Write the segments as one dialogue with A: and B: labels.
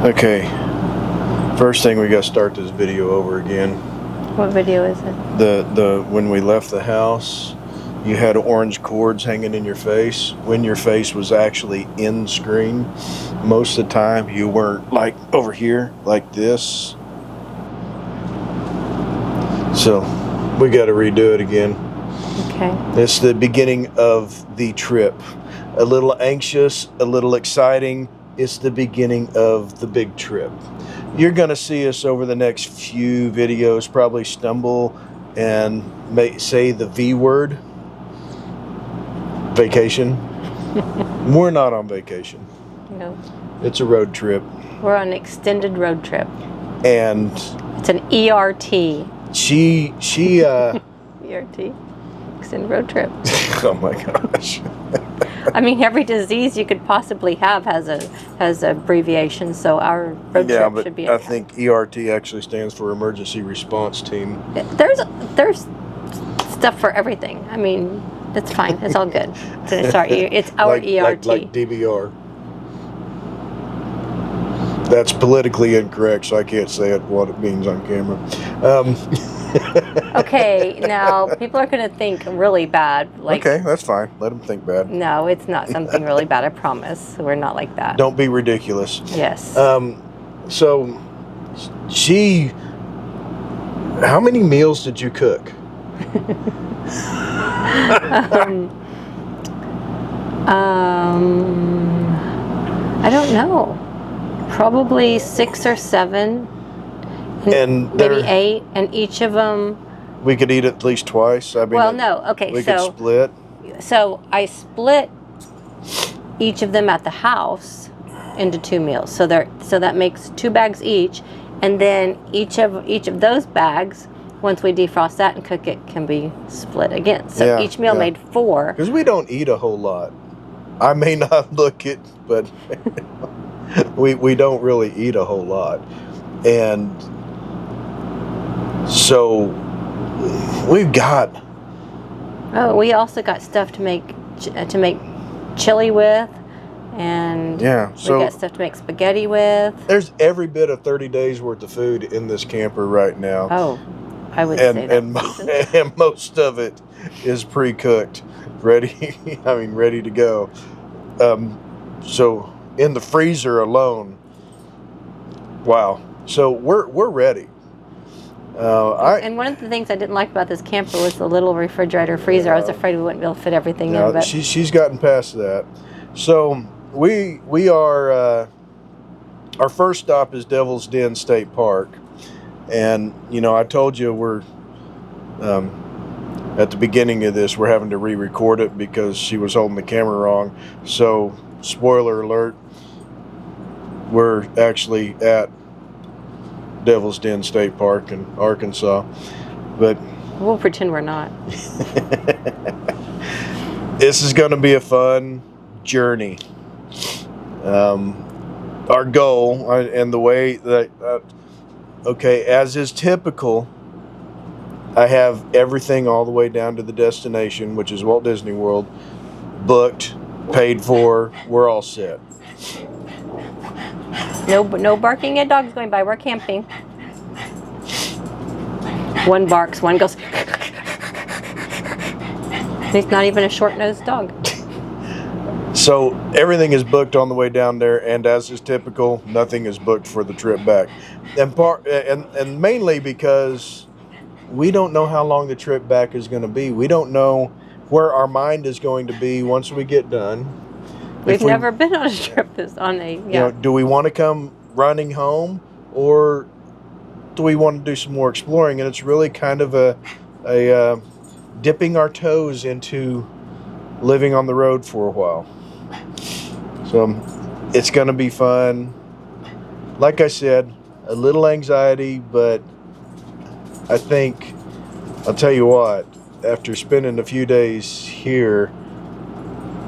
A: Okay, first thing we got to start this video over again.
B: What video is it?
A: The when we left the house, you had orange cords hanging in your face when your face was actually in screen. Most of the time you weren't like over here like this. So we got to redo it again.
B: Okay.
A: It's the beginning of the trip. A little anxious, a little exciting. It's the beginning of the big trip. You're going to see us over the next few videos probably stumble and say the V word. Vacation. We're not on vacation.
B: No.
A: It's a road trip.
B: We're on an extended road trip.
A: And
B: it's an ERT.
A: She
B: ERT. Extended road trip.
A: Oh my gosh.
B: I mean, every disease you could possibly have has a abbreviation, so our road trip should be.
A: I think ERT actually stands for Emergency Response Team.
B: There's stuff for everything. I mean, it's fine. It's all good. It's our ERT.
A: Like DBR. That's politically incorrect, so I can't say what it means on camera.
B: Okay, now people are going to think really bad.
A: Okay, that's fine. Let them think bad.
B: No, it's not something really bad. I promise. We're not like that.
A: Don't be ridiculous.
B: Yes.
A: So, how many meals did you cook?
B: I don't know. Probably 6 or 7.
A: And
B: maybe 8, and each of them
A: we could eat at least twice. I mean,
B: well, no, okay,
A: we could split.
B: So I split each of them at the house into 2 meals. So that makes 2 bags each, and then each of those bags, once we defrost that and cook it, can be split again. So each meal made 4.
A: Because we don't eat a whole lot. I may not look it, but we don't really eat a whole lot, and so we've got.
B: Oh, we also got stuff to make chili with, and so we got stuff to make spaghetti with.
A: There's every bit of 30 days worth of food in this camper right now.
B: Oh, I would say that.
A: And most of it is pre-cooked, ready. I mean, ready to go. So in the freezer alone, wow. So we're ready.
B: And one of the things I didn't like about this camper was the little refrigerator freezer. I was afraid we wouldn't be able to fit everything in. But
A: she's gotten past that. So we are our first stop is Devil's Den State Park, and I told you we're at the beginning of this we're having to re-record it because she was holding the camera wrong. So spoiler alert, we're actually at Devil's Den State Park in Arkansas, but
B: we'll pretend we're not.
A: This is going to be a fun journey. Our goal and the way that as is typical, I have everything all the way down to the destination, which is Walt Disney World, booked, paid for. We're all set.
B: No barking at dogs going by. We're camping. One barks, one goes. He's not even a short-nosed dog.
A: So everything is booked on the way down there, and as is typical, nothing is booked for the trip back. And mainly because we don't know how long the trip back is going to be. We don't know where our mind is going to be once we get done.
B: We've never been on a trip
A: do we want to come running home, or do we want to do some more exploring? And it's really kind of a dipping our toes into living on the road for a while. So it's going to be fun. Like I said, a little anxiety, but I think, I'll tell you what, after spending a few days here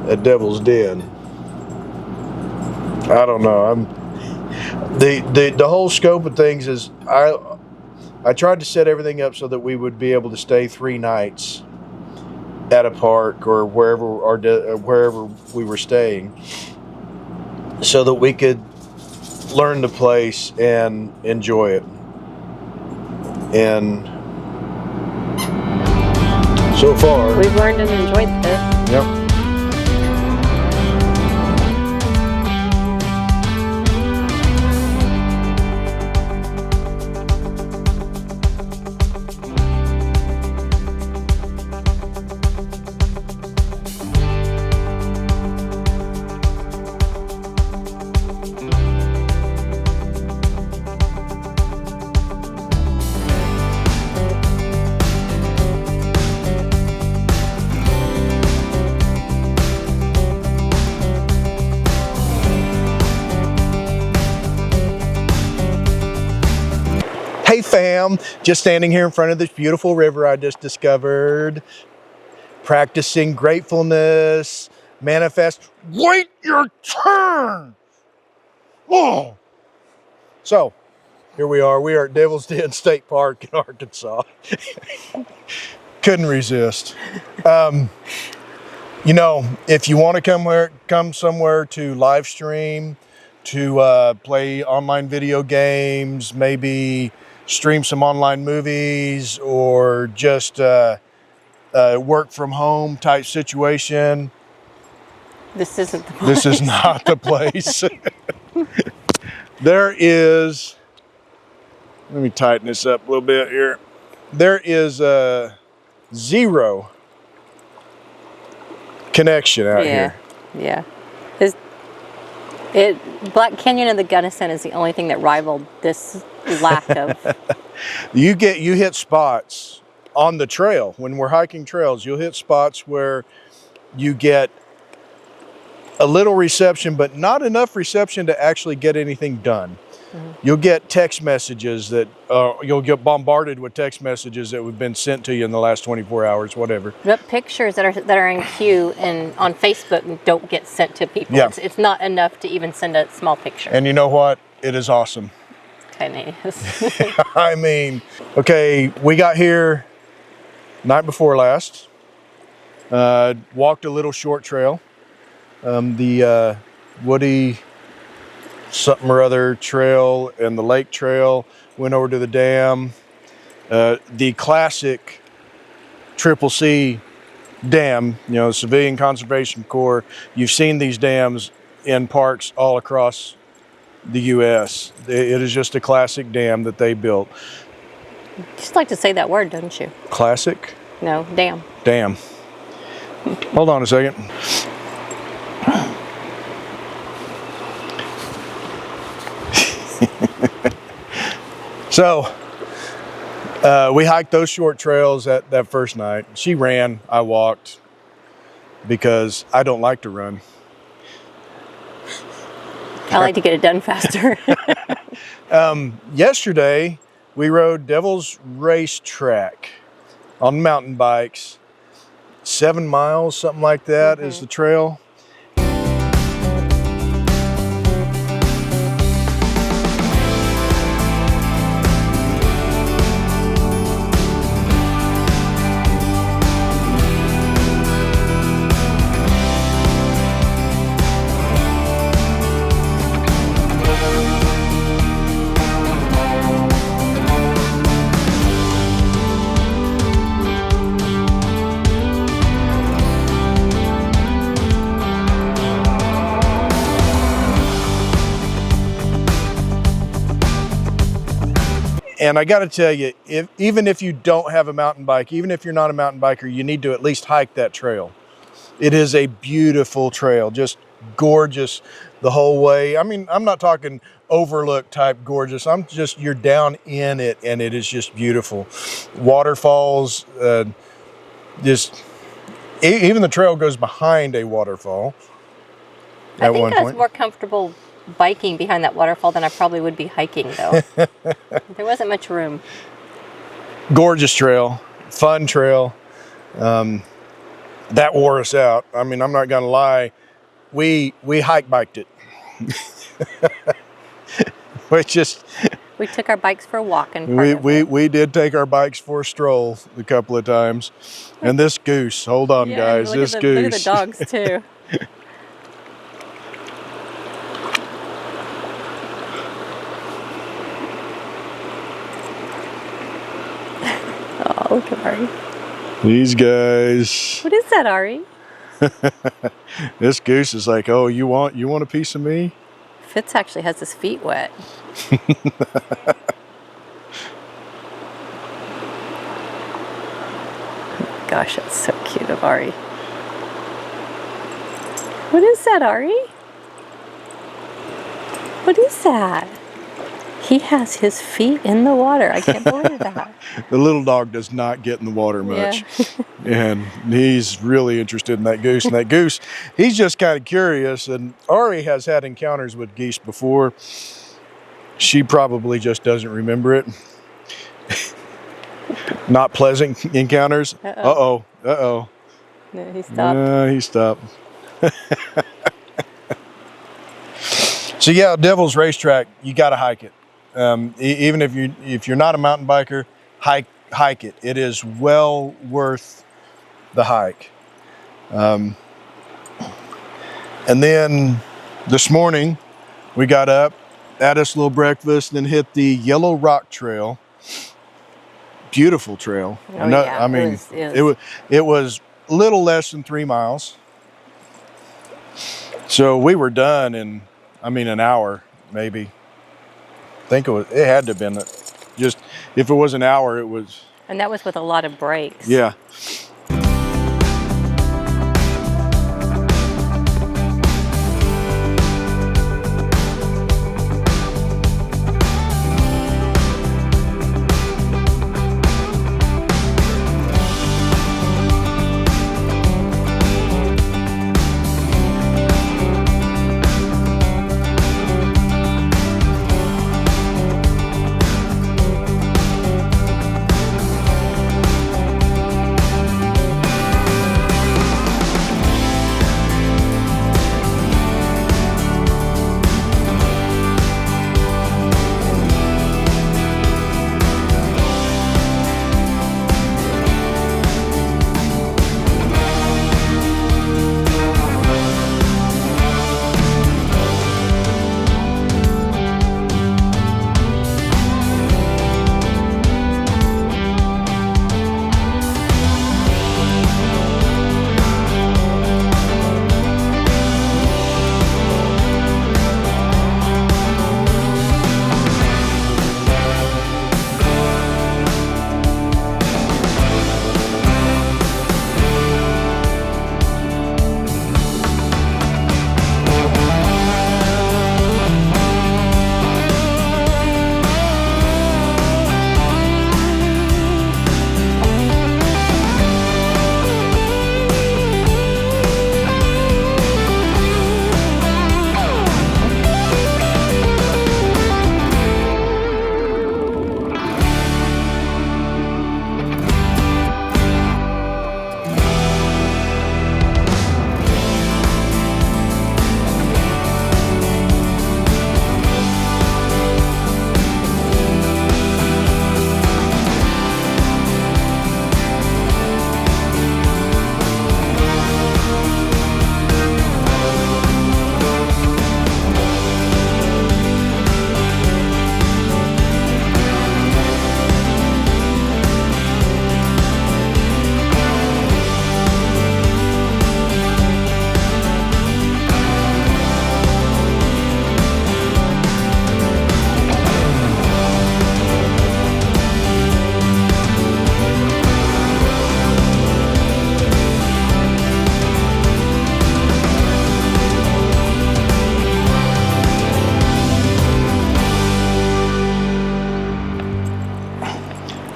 A: at Devil's Den, I don't know. The whole scope of things is I tried to set everything up so that we would be able to stay 3 nights at a park or wherever we were staying, so that we could learn the place and enjoy it. And so far,
B: we've learned and enjoyed this.
A: Yep. Hey fam, just standing here in front of this beautiful river I just discovered, practicing gratefulness, manifest, wait your turn. Oh. So, here we are at Devil's Den State Park in Arkansas. Couldn't resist. You know, if you want to come somewhere to live stream, to play online video games, maybe stream some online movies, or just work from home type situation,
B: this isn't the place.
A: This is not the place. There is, let me tighten this up a little bit here. There is a zero connection out here.
B: Yeah. Black Canyon and the Gunnison is the only thing that rivaled this lack of.
A: You hit spots on the trail. When we're hiking trails, you'll hit spots where you get a little reception, but not enough reception to actually get anything done. Mm-hmm. You'll get text messages that, you'll get bombarded with text messages that have been sent to you in the last 24 hours, whatever.
B: But pictures that are in queue and on Facebook don't get sent to people.
A: Yeah.
B: It's not enough to even send a small picture.
A: And you know what? It is awesome.
B: Kind of is.
A: I mean, okay, we got here night before last. Walked a little short trail. The Woody something or other trail and the lake trail, went over to the dam. The classic CCC dam, you know, Civilian Conservation Corps. You've seen these dams in parks all across the U.S. It is just a classic dam that they built.
B: You just like to say that word, don't you?
A: Classic?
B: No, dam.
A: Dam. Hold on a second. So, we hiked those short trails that first night. She ran, I walked, because I don't like to run.
B: I like to get it done faster.
A: Yesterday, we rode Devil's Racetrack on mountain bikes. 7 miles, something like that, is the trail. And I got to tell you, even if you don't have a mountain bike, even if you're not a mountain biker, you need to at least hike that trail. It is a beautiful trail, just gorgeous the whole way. I mean, I'm not talking overlook type gorgeous. You're down in it, and it is just beautiful. Waterfalls, even the trail goes behind a waterfall.
B: I think I was more comfortable biking behind that waterfall than I probably would be hiking, though. There wasn't much room.
A: Gorgeous trail, fun trail. That wore us out. I mean, I'm not gonna lie, we hike biked it. We
B: took our bikes for a walk, and
A: we did take our bikes for a stroll a couple of times. And this goose, hold on, guys, this goose.
B: Look at the dogs too. look at Ari.
A: These guys.
B: What is that, Ari?
A: This goose is like, oh, you want a piece of me?
B: Fitz actually has his feet wet. Gosh, that's so cute of Ari. What is that, Ari? What is that? He has his feet in the water. I can't believe that.
A: The little dog does not get in the water much. Yeah. And he's really interested in that goose. And that goose, he's just kind of curious. And Ari has had encounters with geese before. She probably just doesn't remember it. Not pleasant encounters. Uh-oh. Uh-oh.
B: No, he stopped.
A: He stopped. So yeah, Devil's Racetrack, you got to hike it. Even if you're not a mountain biker, hike it. It is well worth the hike. And then this morning we got up, had us a little breakfast, then hit the Yellow Rock Trail. Beautiful trail.
B: Oh, yeah.
A: I mean, it was a little less than 3 miles. So we were done in, I mean, an hour maybe. I think it had to have been just, if it was an hour, it was.
B: And that was with a lot of breaks.
A: Yeah.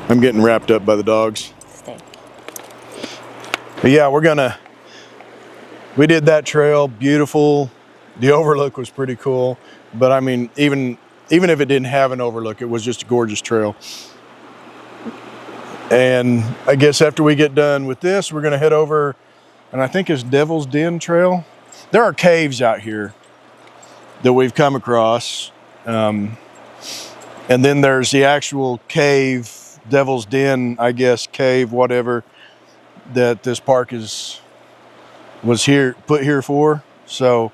A: I'm getting wrapped up by the dogs.
B: Stay.
A: But yeah, we did that trail, beautiful. The overlook was pretty cool. But I mean, even if it didn't have an overlook, it was just a gorgeous trail. And I guess after we get done with this, we're gonna head over, and I think it's Devil's Den Trail. There are caves out here that we've come across. And then there's the actual cave, Devil's Den, I guess, cave, whatever, that this park was put here for. So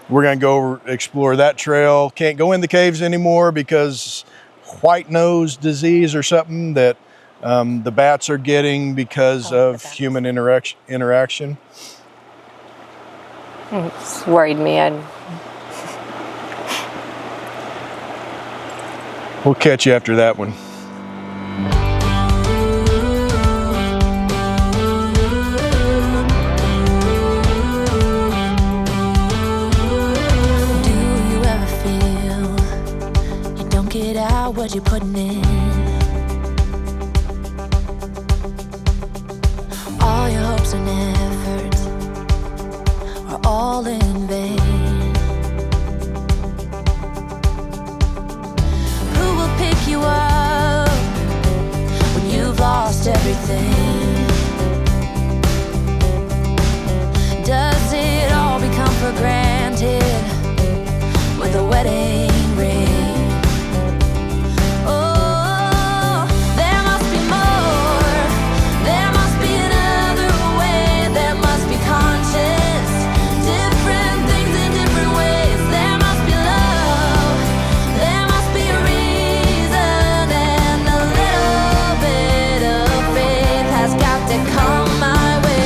A: we're gonna go explore that trail. Can't go in the caves anymore because white nose disease or something that the bats are getting because of human interaction.
B: It's worried me.
A: We'll catch you after that one.
C: Do you ever feel you don't get out what you're putting in? All your hopes and efforts are all in vain. Who will pick you up when you've lost everything? Does it all become for granted with a wedding ring? Oh, there must be more. There must be another way. There must be conscience. Different things in different ways. There must be love. There must be a reason. And a little bit of faith has got to come my way.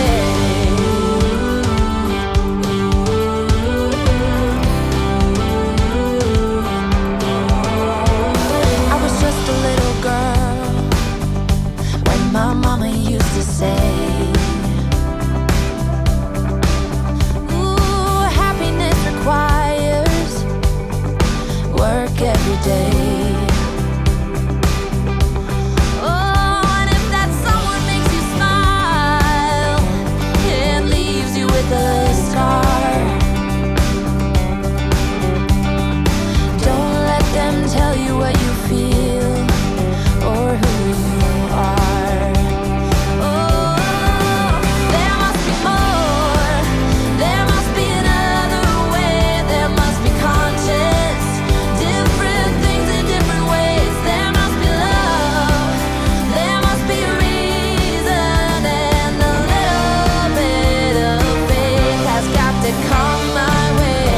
C: I was just a little girl when my mama used to say, ooh, happiness requires work every day. Oh, and if that someone makes you smile and leaves you with a scar, don't let them tell you what you feel or who you are. Oh, there must be more. There must be another way. There must be conscience. Different things in different ways. There must be love. There must be a reason. And a little bit of faith has got to come my way.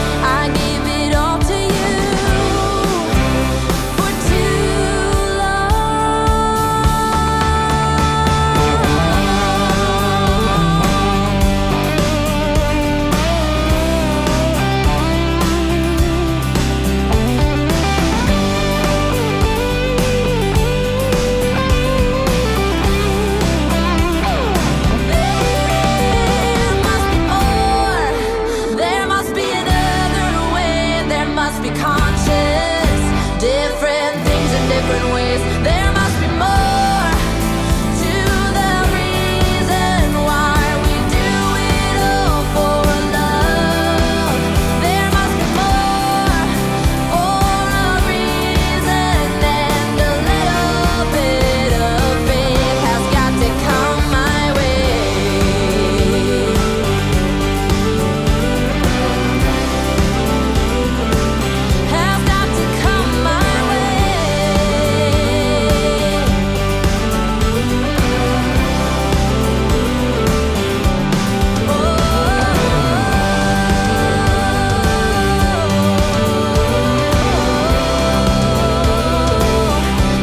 C: I gave it all to you for too There must be more. There must be another way. There must be conscious. Different things in different ways. There must be more to the reason why we do it all for love. There must be more for a reason, and a little bit of faith has got to come my way. Has got to come my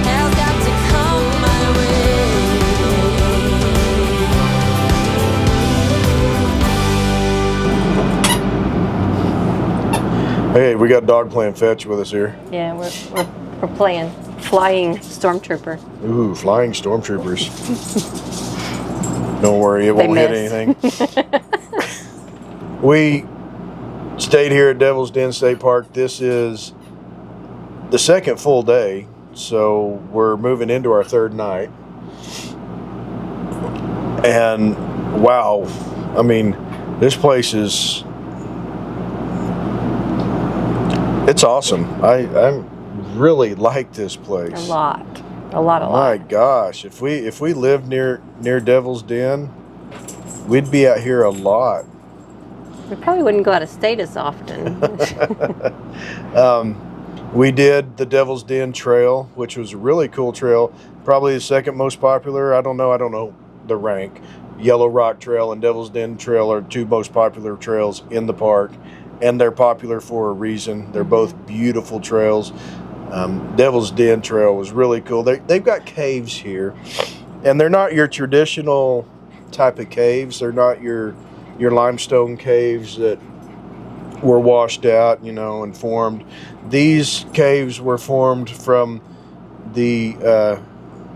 C: Has got to come my
A: Hey, we got dog playing fetch with us here.
B: Yeah, we're playing flying stormtrooper.
A: Ooh, flying stormtroopers. Don't worry, it
B: They
A: won't hit
B: miss.
A: anything. We stayed here at Devil's Den State Park. This is the second full day, so we're moving into our third night. And wow, I mean, this place is, it's awesome. I really like this place.
B: A lot. A lot.
A: My gosh, if we lived near Devil's Den, we'd be out here a lot.
B: We probably wouldn't go out of state as often.
A: We did the Devil's Den Trail, which was a really cool trail. Probably the second most popular. I don't know the rank. Yellow Rock Trail and Devil's Den Trail are two most popular trails in the park, and they're popular for a reason. They're both beautiful trails. Devil's Den Trail was really cool. They've got caves here, and they're not your traditional type of caves. They're not your limestone caves that were washed out, and formed. These caves were formed from the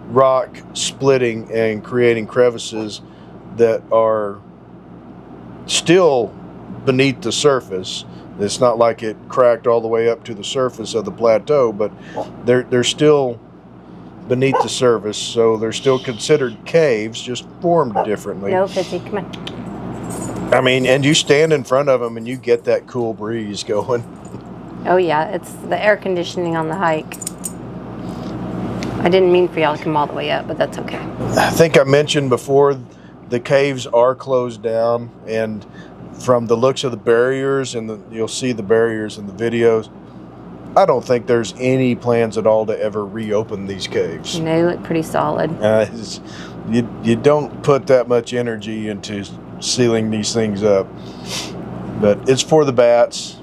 A: rock splitting and creating crevices that are still beneath the surface. It's not like it cracked all the way up to the surface of the plateau, but they're still beneath the surface, so they're still considered caves, just formed differently.
B: No, Fizzy, come on.
A: I mean, and you stand in front of them and you get that cool breeze going.
B: Oh yeah, it's the air conditioning on the hike. I didn't mean for y'all to come all the way up, but that's okay.
A: I think I mentioned before, the caves are closed down, and from the looks of the barriers, and you'll see the barriers in the videos, I don't think there's any plans at all to ever reopen these caves.
B: They look pretty solid.
A: You don't put that much energy into sealing these things up, but it's for the bats.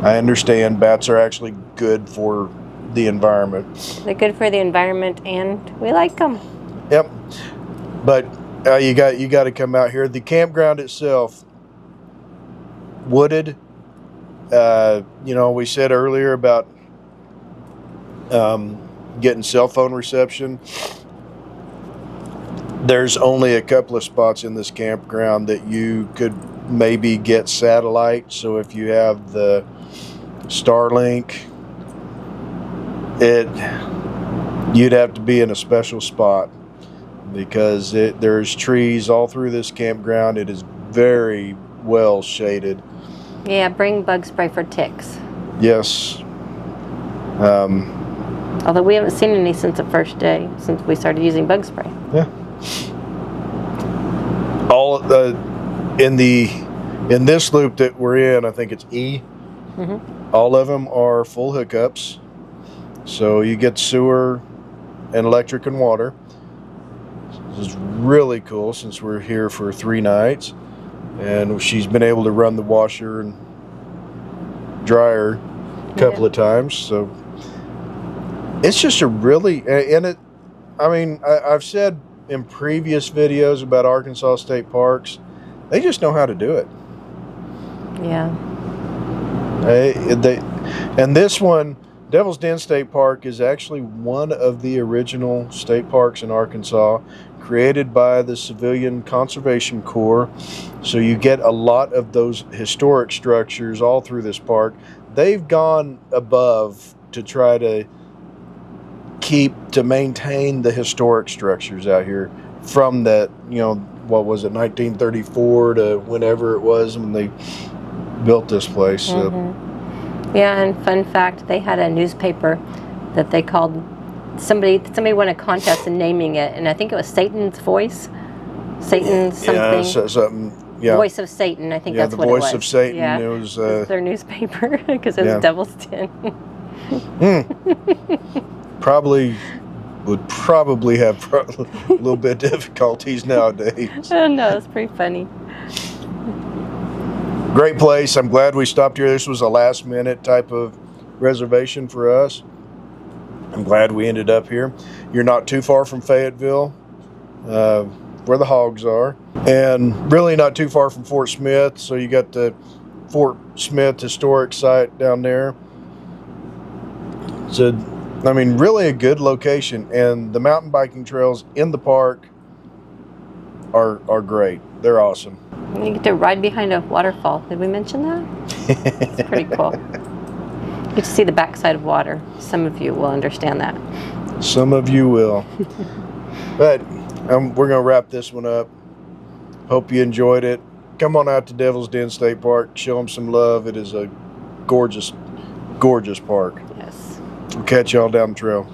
A: I understand bats are actually good for the environment.
B: They're good for the environment, and we like them.
A: Yep, but you got to come out here. The campground itself, wooded. We said earlier about getting cell phone reception. There's only a couple of spots in this campground that you could maybe get satellite. So if you have the Starlink, you'd have to be in a special spot, because there's trees all through this campground. It is very well shaded.
B: Yeah, bring bug spray for ticks.
A: Yes.
B: Although we haven't seen any since the first day, since we started using bug spray.
A: Yeah. All in this loop that we're in, I think it's E. Mm-hmm. All of them are full hookups, so you get sewer and electric and water. This is really cool since we're here for 3 nights, and she's been able to run the washer and dryer a couple of times. So it's just a really, I've said in previous videos about Arkansas State Parks, they just know how to do it.
B: Yeah.
A: And this one, Devil's Den State Park, is actually one of the original state parks in Arkansas, created by the Civilian Conservation Corps. So you get a lot of those historic structures all through this park. They've gone above to try to maintain the historic structures out here from that, what was it, 1934 to whenever it was when they built this place.
B: Mm-hmm. Yeah, and fun fact, they had a newspaper that they called, somebody won a contest in naming it, and I think it was Satan's Voice. Satan's something.
A: Yeah.
B: Voice of Satan, I think that's what it was.
A: The Voice of Satan.
B: Yeah.
A: It was
B: their newspaper, because it was Devil's Den.
A: Would probably have a little bit of difficulties nowadays.
B: Oh, no, it's pretty funny.
A: Great place. I'm glad we stopped here. This was a last minute type of reservation for us. I'm glad we ended up here. You're not too far from Fayetteville, where the hogs are, and really not too far from Fort Smith. So you got the Fort Smith historic site down there. So, really a good location, and the mountain biking trails in the park are great. They're awesome.
B: You get to ride behind a waterfall. Did we mention that? It's pretty cool. You get to see the backside of water. Some of you will understand that.
A: Some of you will. But we're going to wrap this one up. Hope you enjoyed it. Come on out to Devil's Den State Park. Show them some love. It is a gorgeous, gorgeous park.
B: Yes.
A: We'll catch y'all down the trail.